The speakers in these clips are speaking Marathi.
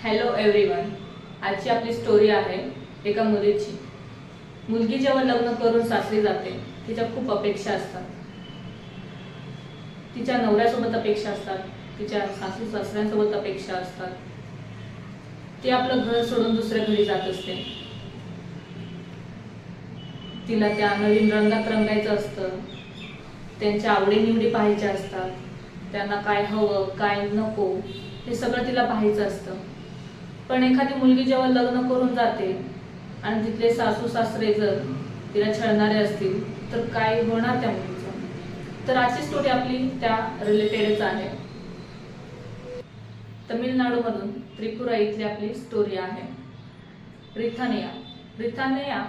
Hello everyone. आजची आपली स्टोरी आहे एका मुलीची. मुलगी जेव्हा लग्न करून सासरी जाते, तिच्या खूप अपेक्षा असतात. तिच्या नवऱ्यासोबत अपेक्षा असतात, तिच्या सासू सासऱ्यांसोबत अपेक्षा असतात. ती आपलं घर सोडून दुसऱ्या घरी जात असते. तिला त्या नवीन रंगात रंगायचं असतं, त्यांच्या आवडीनिवडी पाहायच्या असतात, त्यांना काय हवं काय नको हे सगळं तिला पाहायचं असतं. पण एखादी मुलगी जेव्हा लग्न करून जाते आणि तिथले सासू सासरे जर तिला छळणारे असतील तर काय होणार त्या मुलीचं. तर आजची स्टोरी आपली त्या रिलेटेडच आहे. तमिळनाडूमधून त्रिपुरा इथली आपली स्टोरी आहे. रिथानिया. रिथानिया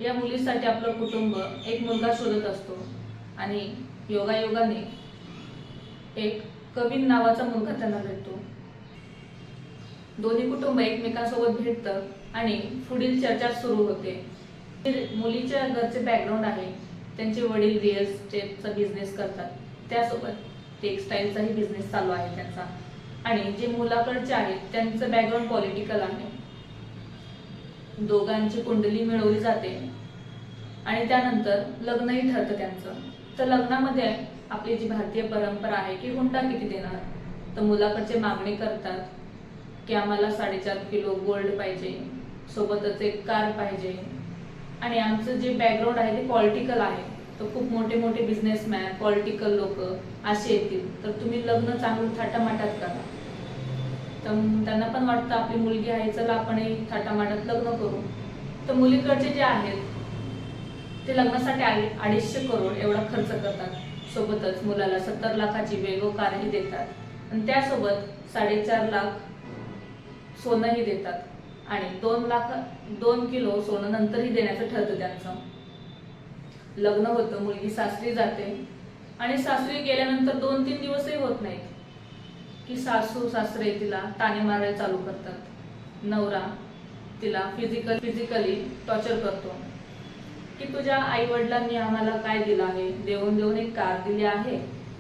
या मुलीसाठी आपलं कुटुंब एक मुलगा शोधत असतो आणि योगायोगाने एक कविन नावाचा मुलगा त्यांना भेटतो. दोन्ही कुटुंब एकमेकांसोबत भेटतं आणि पुढील चर्चा सुरू होते. मुलीच्या घरचे बॅकग्राऊंड आहे, त्यांचे वडील रिअल इस्टेटचा बिझनेस करतात, त्यासोबत टेक्सटाईलचाही बिझनेस चालू आहे त्यांचा. आणि जे मुलाकडचे आहेत त्यांचं बॅकग्राऊंड पॉलिटिकल आहे. दोघांची कुंडली मिळवली जाते आणि त्यानंतर लग्नही ठरतं त्यांचं. तर लग्नामध्ये आपली जी भारतीय परंपरा आहे की हुंडा किती देणार, तर मुलाकडचे मागणी करतात की आम्हाला 4.5 किलो गोल्ड पाहिजे, सोबतच एक कार पाहिजे. आणि आमचं जे बॅकग्राऊंड आहे ते पॉलिटिकल आहे, तर खूप मोठे मोठे बिझनेसमॅन पॉलिटिकल लोक असे येतील, तर तुम्ही लग्न चांगलं थाटामाटात करा. तर त्यांना पण वाटतं आपली मुलगी आहे, चला आपणही थाटामाटात लग्न करू. तर मुलीकडचे जे आहेत ते लग्नासाठी 250 करोड एवढा खर्च करतात. सोबतच मुलाला 70 लाखाची वेगो कारही देतात आणि त्यासोबत 4.5 लाख सोनंही देतात आणि 2 किलो सोनं नंतरही देण्याचं ठरतं त्यांचं. लग्न होतं, मुलगी सासरी जाते आणि सासरी गेल्यानंतर 2-3 दिवसही होत नाहीत की सासू सासरे तिला ताणे मारायला चालू करतात. नवरा तिला फिजिकली टॉर्चर करतो की तुझ्या आई वडिलांनी आम्हाला काय दिलं आहे, देऊन देऊन एक कार दिली आहे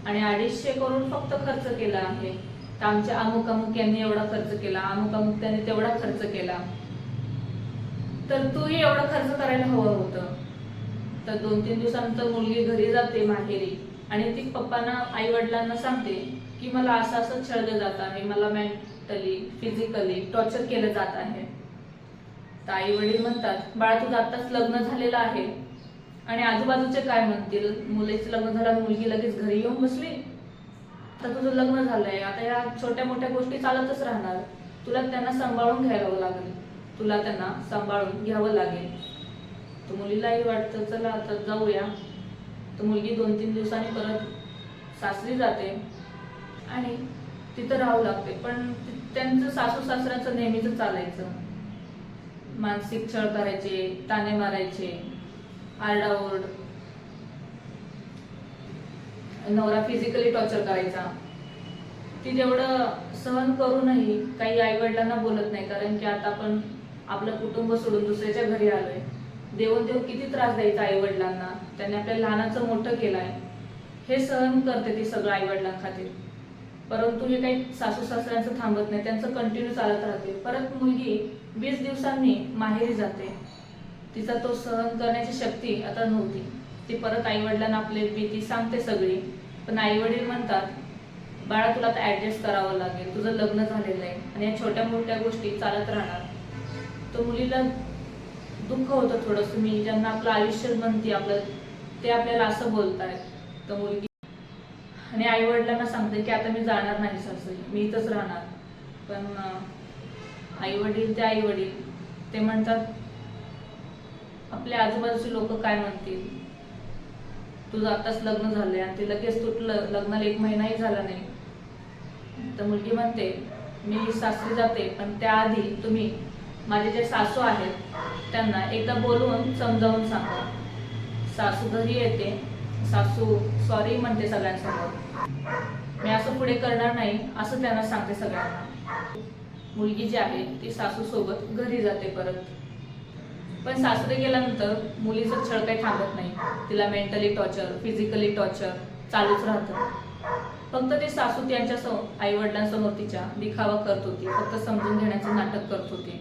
आणि 250 करून फक्त खर्च केला आहे. तर आमच्या अमुक अमुक यांनी एवढा खर्च केला, अमुक अमुक त्यांनी तेवढा खर्च केला, तर तूही एवढा खर्च करायला हवं होतं. तर 2-3 दिवसानंतर मुलगी घरी जाते माहेरी आणि ती पप्पांना आई वडिलांना सांगते की मला असं असं छळलं जात आहे, मला मेंटली फिजिकली टॉर्चर केलं जात आहे. तर आई वडील म्हणतात बाळा तुझं आताच लग्न झालेलं आहे आणि आजूबाजूचे काय म्हणतील, मुलीचं लग्न झालं मुलगी लगेच घरी येऊन बसली, तर तुझं लग्न झालंय, आता या छोट्या मोठ्या गोष्टी चालतच राहणार, तुला त्यांना सांभाळून घ्यावं लागेल, तुला त्यांना सांभाळून घ्यावं लागेल. तर मुलीलाही वाटतं चला आता जाऊया. तर मुलगी 2-3 दिवसांनी परत सासरी जाते आणि तिथं राहावं लागते. पण त्यांचं सासू सासऱ्यांचं नेहमीच चालायचं, मानसिक छळ करायचे, ताणे मारायचे, आरडाओरड, नवरा फिजिकली टॉर्चर करायचा. ती तेवढं सहन करूनही काही आई वडिलांना बोलत नाही, कारण की आता आपण आपलं कुटुंब सोडून दुसऱ्याच्या घरी आलोय. देऊन देव किती त्रास द्यायचा आई वडिलांना, त्यांनी आपल्या लहानाचं मोठं केलंय, हे सहन करते ती सगळं आई वडिलांखातीर. परंतु हे काही सासू सासऱ्यांचं थांबत नाही, त्यांचं कंटिन्यू चालत राहते. परत मुलगी 20 दिवसांनी माहेरी जाते. तिचा तो सहन करण्याची शक्ती आता नव्हती. ती परत आई वडिलांना आपली भीती सांगते सगळी. पण आई वडील म्हणतात बाळा तुला आता ऍडजस्ट करावं लागेल, तुझं लग्न झालेलं आहे आणि या छोट्या मोठ्या गोष्टी चालत राहणार. तो मुलीला दुःख होतं थोडंसं, मी ज्यांना आपलं आयुष्य म्हणते आपलं ते आपल्याला असं बोलतायत. तर मुलगी आणि आई वडिलांना सांगते की आता मी जाणार नाही सासरी, मी इथंच राहणार. पण आई वडील ते म्हणतात आपल्या आजूबाजूचे लोक काय म्हणतील, तुझं आताच लग्न झालंय आणि ते लगेच तुटलं, लग्नाला 1 महिनाही झाला नाही. तर मुलगी म्हणते मी सासरी जाते, पण त्याआधी तुम्ही माझे जे सासू आहेत त्यांना एकदा बोलवून समजावून सांगा. सासू घरी येते, सासू सॉरी म्हणते सगळ्यांसमोर, मी असं पुढे करणार नाही असं त्यांना सांगते सगळ्यांना. मुलगी जी आहे ती सासू सोबत घरी जाते परत. पण सासरे गेल्यानंतर मुलीचं छळ काही थांबत नाही, तिला मेंटली टॉर्चर फिजिकली टॉर्चर चालूच राहतं. फक्त ते सासू त्यांच्या आई वडिलांसमोर तिच्या दिखावा करत होती, फक्त समजून घेण्याचं नाटक करत होती.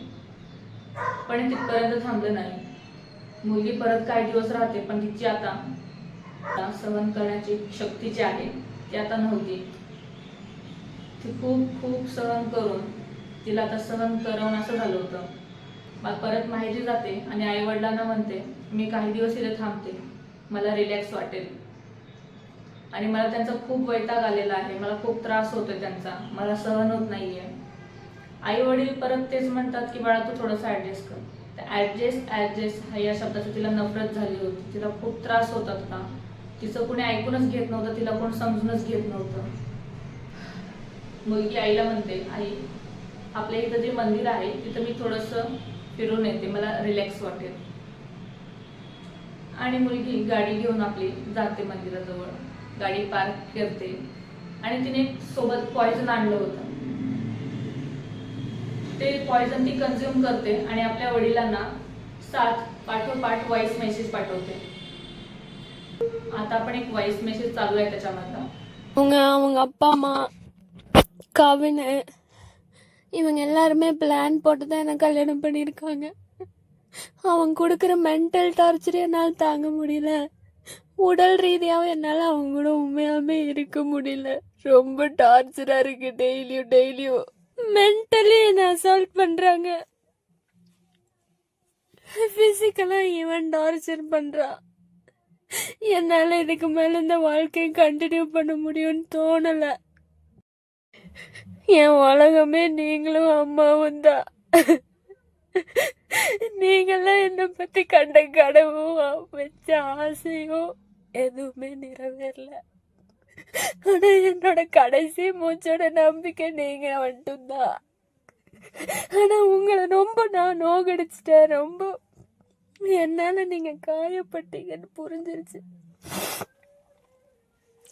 पण तिथपर्यंत थांबलं नाही. मुलगी परत काही दिवस राहते, पण तिची आता सहन करण्याची शक्ती जी आहे ती आता नव्हती. ती खूप खूप सहन करून तिला आता सहन करवून असं झालं होतं. मला परत माहिती जाते आणि आई वडिलांना म्हणते, मी काही दिवस इथे थांबते, मला रिलॅक्स वाटेल. आणि मला त्यांचा खूप वैताग आलेला आहे, मला खूप त्रास होतोय त्यांचा, मला सहन होत नाहीये. आई वडील परत तेच म्हणतात की बाळा तू थोडंसं ऍडजस्ट कर. ऍडजस्ट या शब्दाची तिला नफरत झाली होती. तिला खूप त्रास होत होता. तिचं कोणी ऐकूनच घेत नव्हतं, तिला कोण समजूनच घेत नव्हतं. मुलगी आईला म्हणते, आई आपल्या इथं जे मंदिर आहे तिथं मी थोडंसं फिरून येते, मला रिलॅक्स वाटेल. आणि मुलगी गाडी घेऊन आपली जाते मंदिराजवळ, गाडी पार्क करते आणि तिने सोबत पॉइझन आणलं होतं. ते पॉइझन ती कंझ्युम करते आणि आपल्या वडिलांना साथ पाठोपाठ व्हॉइस मेसेज पाठवते. आता आपण एक व्हॉइस मेसेज चालू आहे त्याच्यामधला. அவங்க அப்பா அம்மா கவின் இவங்க எல்லாருமே பிளான் போட்டு தான் எனக்கு கல்யாணம் பண்ணியிருக்காங்க. அவங்க கொடுக்குற மென்டல் டார்ச்சர் என்னால் தாங்க முடியல. உடல் ரீதியாகவும் என்னால் அவங்க கூட உண்மையாமே இருக்க முடியல. ரொம்ப டார்ச்சரா இருக்கு. டெய்லியும் மென்டலி என்ன அசால்ட் பண்றாங்க, பிசிக்கலா ஈவன் டார்ச்சர் பண்றா. என்னால இதுக்கு மேல இந்த வாழ்க்கையை கண்டினியூ பண்ண முடியும்னு தோணல. என் உலகமே நீங்களும் அம்மாவும் தான். நீங்கெல்லாம் என்னை பத்தி கண்ட கனவும் வச்ச ஆசையும் எதுவுமே நிறைவேறல. ஆனா என்னோட கடைசி மூச்சோட நம்பிக்கை நீங்க மட்டும்தான். ஆனா உங்களை ரொம்ப நான் நோகடிச்சிட்டேன். ரொம்ப என்னால நீங்க காயப்பட்டீங்கன்னு புரிஞ்சிருச்சு.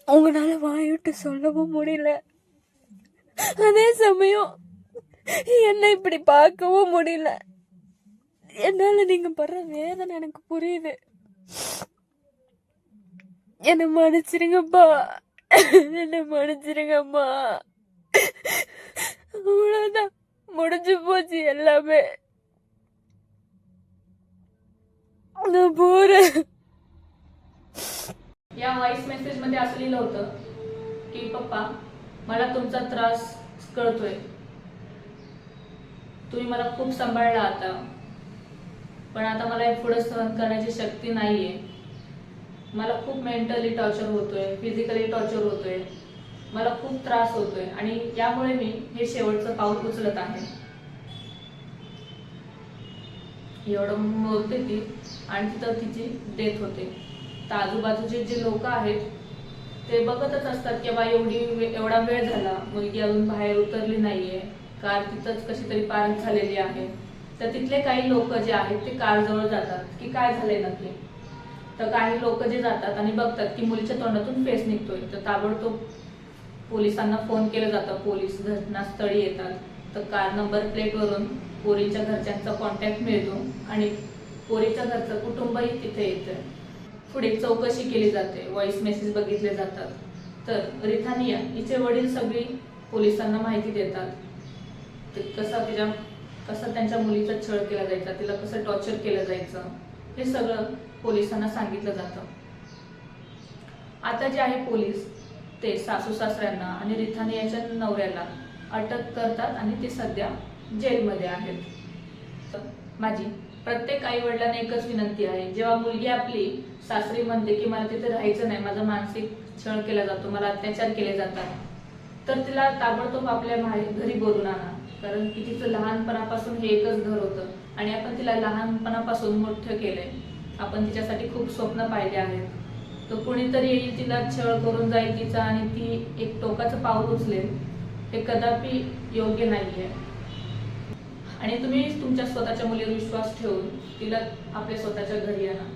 உங்களால வாய்விட்டு சொல்லவும் முடியல. அதே சமயம் என்ன இப்படி பார்க்கவும் முடியல. என்னால நீங்க படுற வேதனை எனக்கு புரியுது. என்ன மன்னிச்சிருங்கப்பா, என்ன மன்னிச்சிருங்கம்மா. அவ்வளவுதான், முடிஞ்சு போச்சு எல்லாமே. நான் போறேன். या व्हॉइस मेसेज मध्ये असं लिहिलं होतं की पप्पा मला तुमचा त्रास कळतोय, तुम्ही मला खूप सांभाळला आता, पण आता मला पुढे सहन करण्याची शक्ती नाहीये. मला खूप मेंटली टॉर्चर होतोय, फिजिकली टॉर्चर होतोय, मला खूप त्रास होतोय आणि यामुळे मी हे शेवटचं पाऊल उचलत आहे. एवढं बोलते ती आणि तिथं तिची डेथ होते. तर आजूबाजूचे जे लोक आहेत ते बघतच असतात की बा एवढा वेळ झाला, मुलगी अजून बाहेर उतरली नाहीये, कार तिथंच कशी तरी पार्क झालेली आहे. तर तिथले काही लोक जे आहेत ते कार जवळ जातात की काय झालंय नक्की. तर काही लोक जे जातात आणि बघतात की मुलीच्या तोंडातून फेस निघतोय, तर ताबडतोब पोलिसांना फोन केलं जातं. पोलीस घटनास्थळी येतात. तर कार नंबर प्लेटवरून पोरीच्या घरच्यांचा कॉन्टॅक्ट मिळतो आणि पोरीच्या घरचं कुटुंबही तिथे येतं. पुढे चौकशी केली जाते, व्हॉइस मेसेज बघितले जातात. तर रिथानिया हिचे वडील सगळी पोलिसांना माहिती देतात. कसं त्यांच्या मुलीचा छळ केला जायचा, तिला कसं टॉर्चर केलं जायचं, हे सगळं पोलिसांना सांगितलं जातं. आता जे आहे पोलीस ते सासू सासऱ्यांना आणि रिथानियाच्या नवऱ्याला अटक करतात आणि ते सध्या जेलमध्ये आहेत. माझी प्रत्येक आई वडिलांना एकच विनंती आहे, जेव्हा मुलगी आपली सासरी म्हणते की मला तिथे राहायचं नाही, माझा मानसिक छळ केला जातो, मला अत्याचार केले जातात, तर तिला ताबडतोब आपल्या घरी बोलून आणा. कारण की तिचं लहानपणापासून हे एकच घर होतं आणि आपण तिला लहानपणापासून मोठं केलंय. आपण तिच्यासाठी खूप स्वप्न पाहिले आहेत. तर कुणीतरी येईल, तिला छळ करून जाईल तिचा आणि ती एक टोकाचं पाऊल उचलेल, हे कदापि योग्य नाहीये. आणि तुम्ही तुमच्या स्वतःच्या मुलीवर विश्वास ठेवून तिला आपल्या स्वतःच्या घरी आणा.